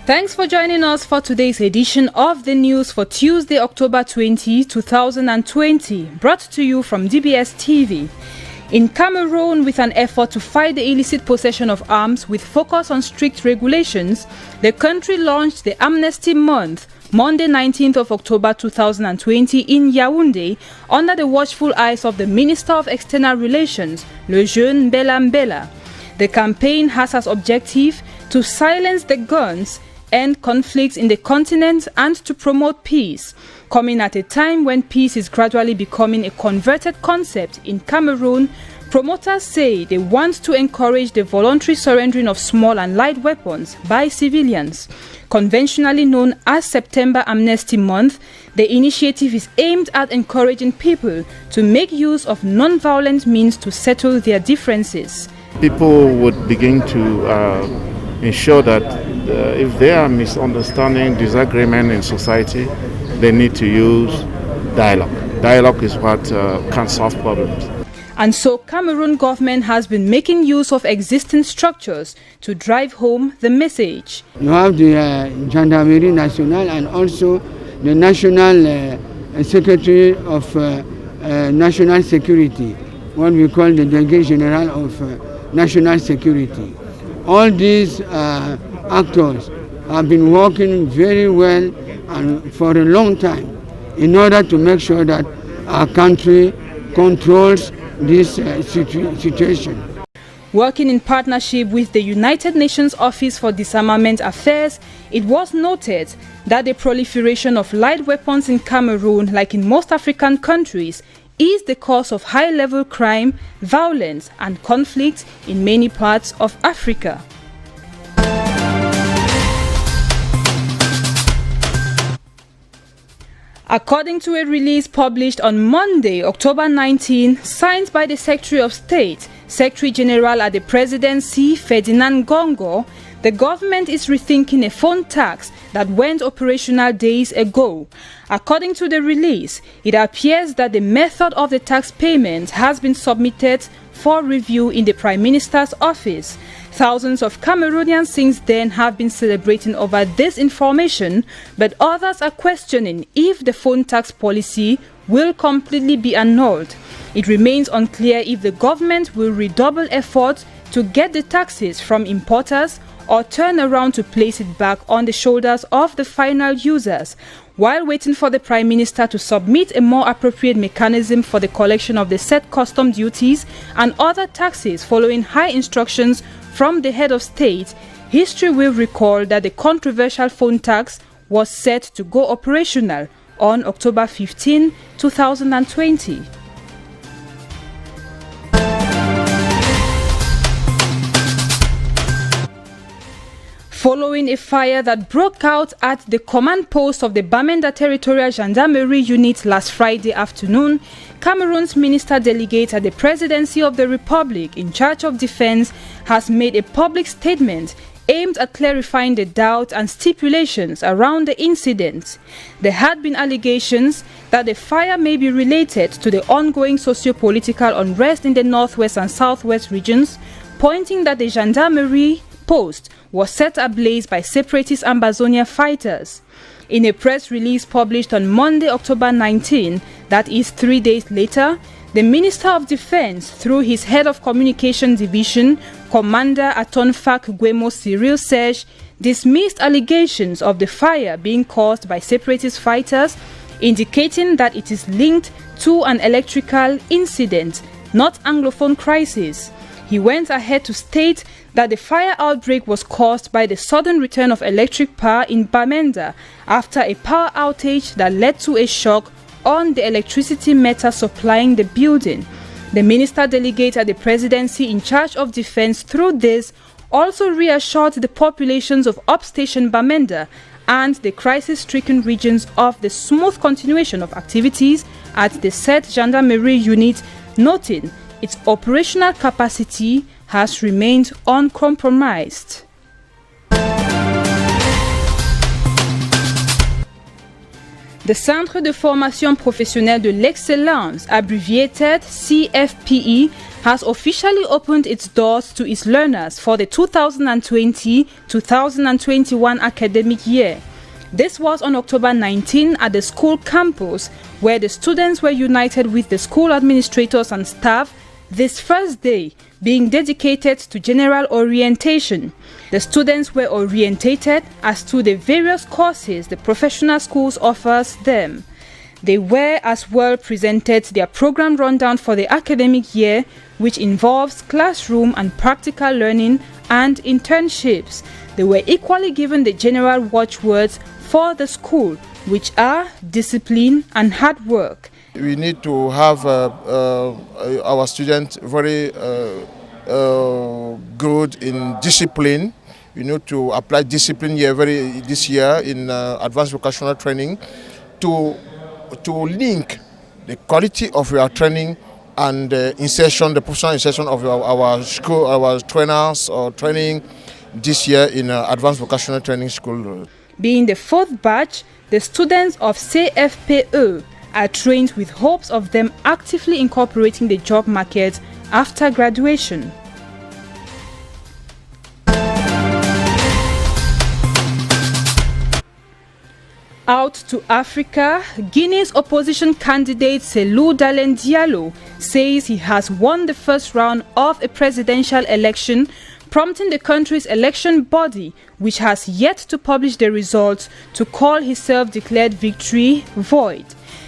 Thanks for joining us for today's edition of the news for Tuesday, October 20, 2020, brought to you from DBS TV. In Cameroon, with an effort to fight the illicit possession of arms with focus on strict regulations, the country launched the Amnesty Month, Monday 19th of October 2020 in Yaoundé, under the watchful eyes of the Minister of External Relations, Le Jeune Mbela Mbela. The campaign has as objective to silence the guns, end conflicts in the continent, and to promote peace, coming at a time when peace is gradually becoming a converted concept in Cameroon. Promoters say they want to encourage the voluntary surrendering of small and light weapons by civilians. Conventionally known as September Amnesty Month, the initiative is aimed at encouraging people to make use of non-violent means to settle their differences. People would begin to ensure that if there are misunderstanding, disagreement in society, they need to use dialogue. Dialogue is what can solve problems. And so Cameroon government has been making use of existing structures to drive home the message. You have the gendarmerie nationale and also the national secretary of national security, what we call the Delegate General of National Security. All these actors have been working very well and for a long time in order to make sure that our country controls this situation. Working in partnership with the United Nations Office for Disarmament Affairs, it was noted that the proliferation of light weapons in Cameroon, like in most African countries, is the cause of high-level crime, violence, and conflict in many parts of Africa. According to a release published on Monday, October 19, signed by the Secretary of State, Secretary General at the Presidency, Ferdinand Congo, the government is rethinking a phone tax that went operational days ago. According to the release, it appears that the method of the tax payment has been submitted for review in the Prime Minister's office. Thousands of Cameroonians since then have been celebrating over this information, but others are questioning if the phone tax policy will completely be annulled. It remains unclear if the government will redouble efforts to get the taxes from importers or turn around to place it back on the shoulders of the final users, while waiting for the Prime Minister to submit a more appropriate mechanism for the collection of the said custom duties and other taxes following high instructions from the head of state. History will recall that the controversial phone tax was set to go operational on October 15, 2020. Following a fire that broke out at the command post of the Bamenda Territorial Gendarmerie Unit last Friday afternoon, Cameroon's Minister Delegate at the Presidency of the Republic in charge of defense has made a public statement aimed at clarifying the doubts and stipulations around the incident. There had been allegations that the fire may be related to the ongoing socio-political unrest in the northwest and southwest regions, pointing that the gendarmerie post was set ablaze by separatist Ambazonia fighters. In a press release published on Monday, October 19, that is 3 days later, the Minister of Defense, through his Head of Communication Division, Commander Atonfak Gwemo Cyril Serge, dismissed allegations of the fire being caused by separatist fighters, indicating that it is linked to an electrical incident, not Anglophone crisis. He went ahead to state that the fire outbreak was caused by the sudden return of electric power in Bamenda after a power outage that led to a shock on the electricity meter supplying the building. The minister delegate at the presidency in charge of defense through this also reassured the populations of upstation Bamenda and the crisis-stricken regions of the smooth continuation of activities at the said gendarmerie unit, noting its operational capacity has remained uncompromised. The Centre de Formation Professionnelle de l'Excellence, abbreviated CFPE, has officially opened its doors to its learners for the 2020-2021 academic year. This was on October 19 at the school campus, where the students were united with the school administrators and staff, this first day being dedicated to general orientation. The students were orientated as to the various courses the professional schools offers them. They were as well presented their program rundown for the academic year, which involves classroom and practical learning and internships. They were equally given the general watchwords for the school, which are discipline and hard work. We need to have our students very good in discipline. We need to apply discipline this year in advanced vocational training to link the quality of your training and the professional insertion of our school, our trainers or training this year in advanced vocational training school. Being the fourth batch, the students of cfpo are trained with hopes of them actively incorporating the job market after graduation. Out to Africa, Guinea's opposition candidate Cellou Dalein Diallo says he has won the first round of a presidential election, prompting the country's election body, which has yet to publish the results, to call his self-declared victory void.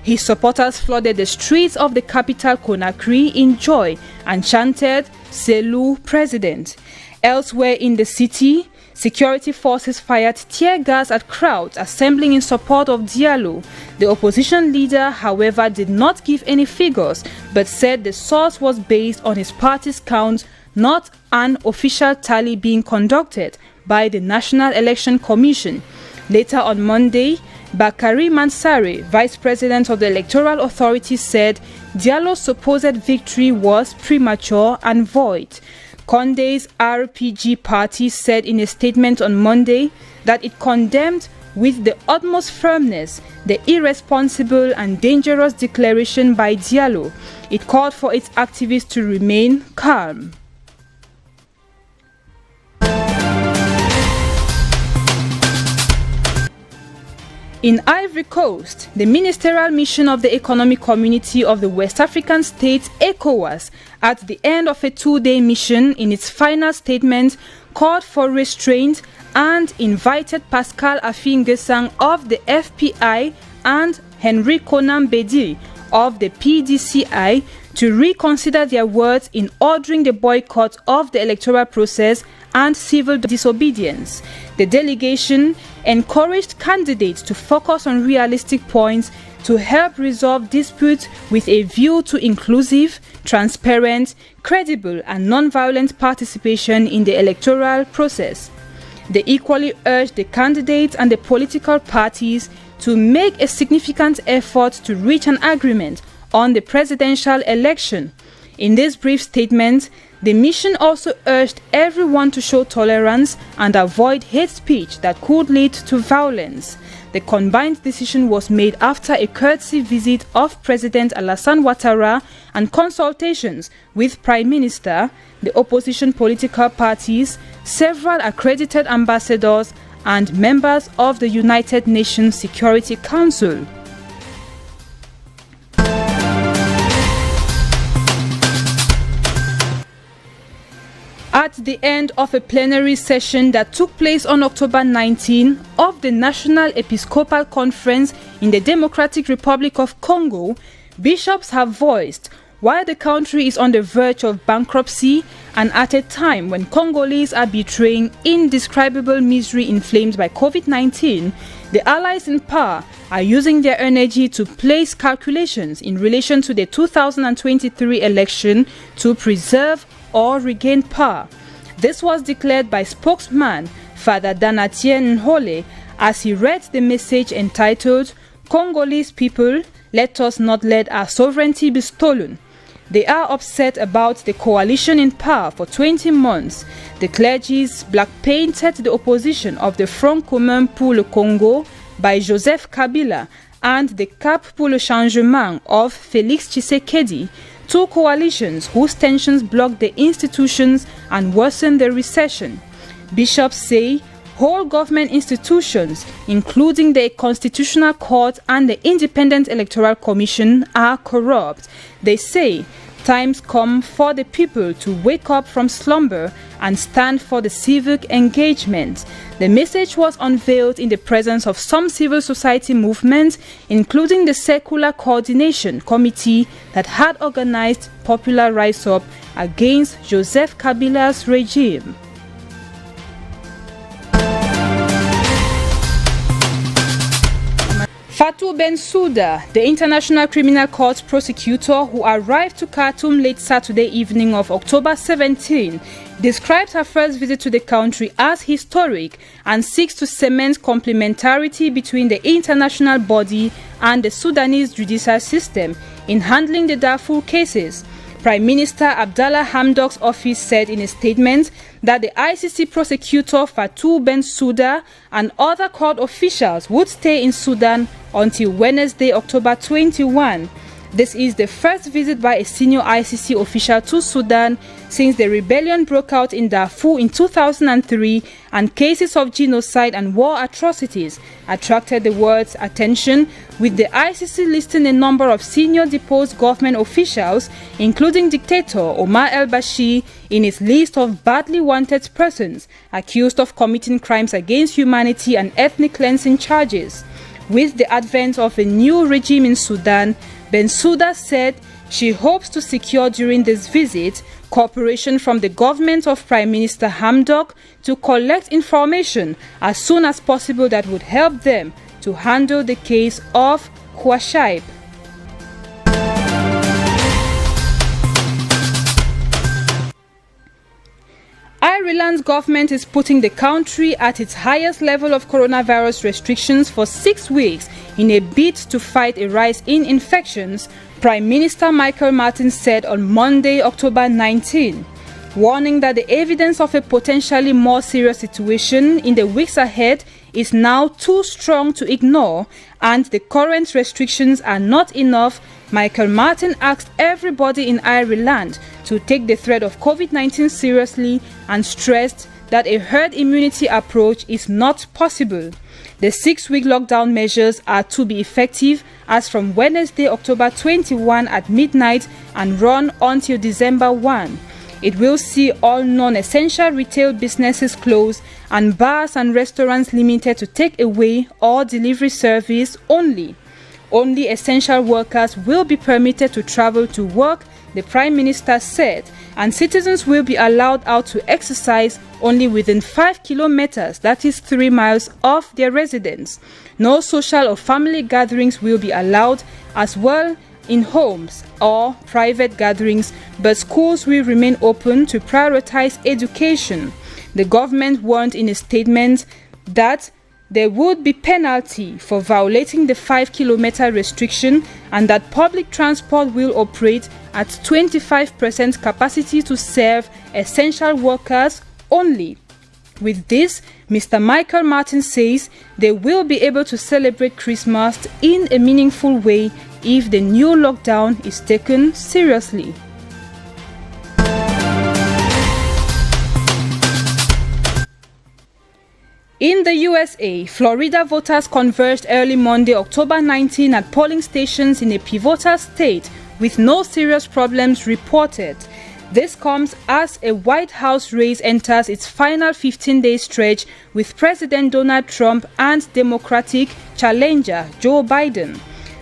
His supporters flooded the streets of the capital Conakry in joy and chanted, "Cellou President." Elsewhere in the city, security forces fired tear gas at crowds assembling in support of Diallo. The opposition leader, however, did not give any figures, but said the source was based on his party's count, not an official tally being conducted by the National Election Commission. Later on Monday, Bakary Mansare, vice president of the Electoral Authority, said Diallo's supposed victory was premature and void. Condé's RPG party said in a statement on Monday that it condemned with the utmost firmness the irresponsible and dangerous declaration by Diallo. It called for its activists to remain calm. In Ivory Coast, the ministerial mission of the Economic Community of the West African States, ECOWAS, at the end of a 2-day mission, in its final statement, called for restraint and invited Pascal Affi-N'Guessan of the FPI and Henry Konan Bedi of the PDCI to reconsider their words in ordering the boycott of the electoral process and civil disobedience. The delegation encouraged candidates to focus on realistic points to help resolve disputes with a view to inclusive, transparent, credible and non-violent participation in the electoral process. They equally urged the candidates and the political parties to make a significant effort to reach an agreement on the presidential election. In this brief statement, the mission also urged everyone to show tolerance and avoid hate speech that could lead to violence. The combined decision was made after a courtesy visit of President Alassane Ouattara and consultations with Prime Minister, the opposition political parties, several accredited ambassadors, and members of the United Nations Security Council. At the end of a plenary session that took place on October 19 of the National Episcopal Conference in the Democratic Republic of Congo, bishops have voiced why the country is on the verge of bankruptcy and at a time when Congolese are betraying indescribable misery inflamed by COVID-19, the allies in power are using their energy to place calculations in relation to the 2023 election to preserve or regain power. This was declared by spokesman Father Donatien Nhole as he read the message entitled, "Congolese people, let us not let our sovereignty be stolen." They are upset about the coalition in power for 20 months. The clergy's black-painted the opposition of the Front Commun pour le Congo by Joseph Kabila and the Cap pour le Changement of Félix Tshisekedi two coalitions whose tensions block the institutions and worsen the recession. Bishops say whole government institutions, including the Constitutional Court and the Independent Electoral Commission, are corrupt. They say times come for the people to wake up from slumber and stand for the civic engagement. The message was unveiled in the presence of some civil society movements, including the Secular Coordination Committee that had organized popular rise-up against Joseph Kabila's regime. Fatou Bensouda, the International Criminal Court prosecutor who arrived to Khartoum late Saturday evening of October 17, described her first visit to the country as historic and seeks to cement complementarity between the international body and the Sudanese judicial system in handling the Darfur cases. Prime Minister Abdallah Hamdok's office said in a statement that the ICC prosecutor Fatou Bensouda and other court officials would stay in Sudan until Wednesday, October 21. This is the first visit by a senior ICC official to Sudan since the rebellion broke out in Darfur in 2003 and cases of genocide and war atrocities attracted the world's attention, with the ICC listing a number of senior deposed government officials, including dictator Omar el-Bashir, in its list of badly wanted persons accused of committing crimes against humanity and ethnic cleansing charges. With the advent of a new regime in Sudan, Bensouda said she hopes to secure during this visit cooperation from the government of Prime Minister Hamdok to collect information as soon as possible that would help them to handle the case of Khwashaib. Ireland's government is putting the country at its highest level of coronavirus restrictions for 6 weeks in a bid to fight a rise in infections, Prime Minister Michael Martin said on Monday, October 19, warning that the evidence of a potentially more serious situation in the weeks ahead is now too strong to ignore and the current restrictions are not enough. Michael Martin asked everybody in Ireland to take the threat of COVID-19 seriously and stressed that a herd immunity approach is not possible. The 6-week lockdown measures are to be effective as from Wednesday, October 21 at midnight and run until December 1. It will see all non-essential retail businesses close and bars and restaurants limited to takeaway or delivery service only. Only essential workers will be permitted to travel to work, the Prime Minister said, and citizens will be allowed out to exercise only within 5 kilometers, that is 3 miles, of their residence. No social or family gatherings will be allowed, as well in homes or private gatherings, but schools will remain open to prioritize education. The government warned in a statement that there would be penalty for violating the 5-kilometer restriction and that public transport will operate at 25% capacity to serve essential workers only. With this, Mr. Michael Martin says they will be able to celebrate Christmas in a meaningful way if the new lockdown is taken seriously. In the USA, Florida voters converged early Monday, October 19 at polling stations in a pivotal state with no serious problems reported. This comes as a White House race enters its final 15-day stretch with President Donald Trump and Democratic challenger Joe Biden.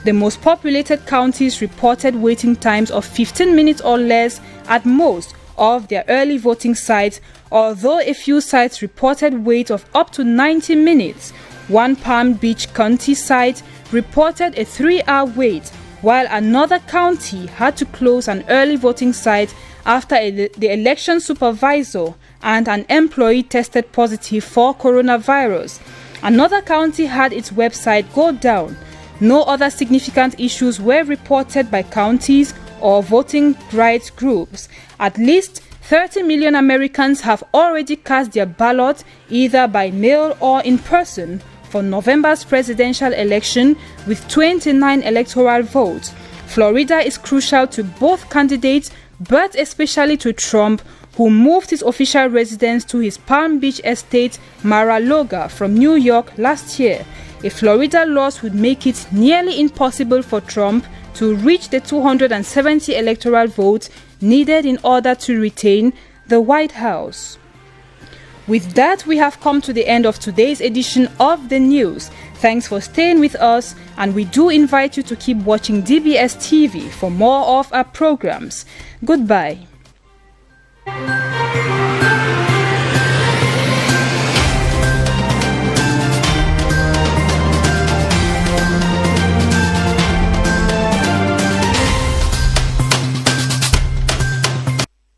The most populated counties reported waiting times of 15 minutes or less at most of their early voting sites, although a few sites reported wait of up to 90 minutes. One Palm Beach County site reported a 3-hour wait, while another county had to close an early voting site after the election supervisor and an employee tested positive for coronavirus. Another county had its website go down. No other significant issues were reported by counties or voting rights groups. At least 30 million Americans have already cast their ballot either by mail or in person for November's presidential election, with 29 electoral votes. Florida is crucial to both candidates, but especially to Trump, who moved his official residence to his Palm Beach estate, Mar-a-Lago, from New York last year. A Florida loss would make it nearly impossible for Trump to reach the 270 electoral votes needed in order to retain the White House. With that, we have come to the end of today's edition of the news. Thanks for staying with us, and we do invite you to keep watching DBS TV for more of our programs. Goodbye.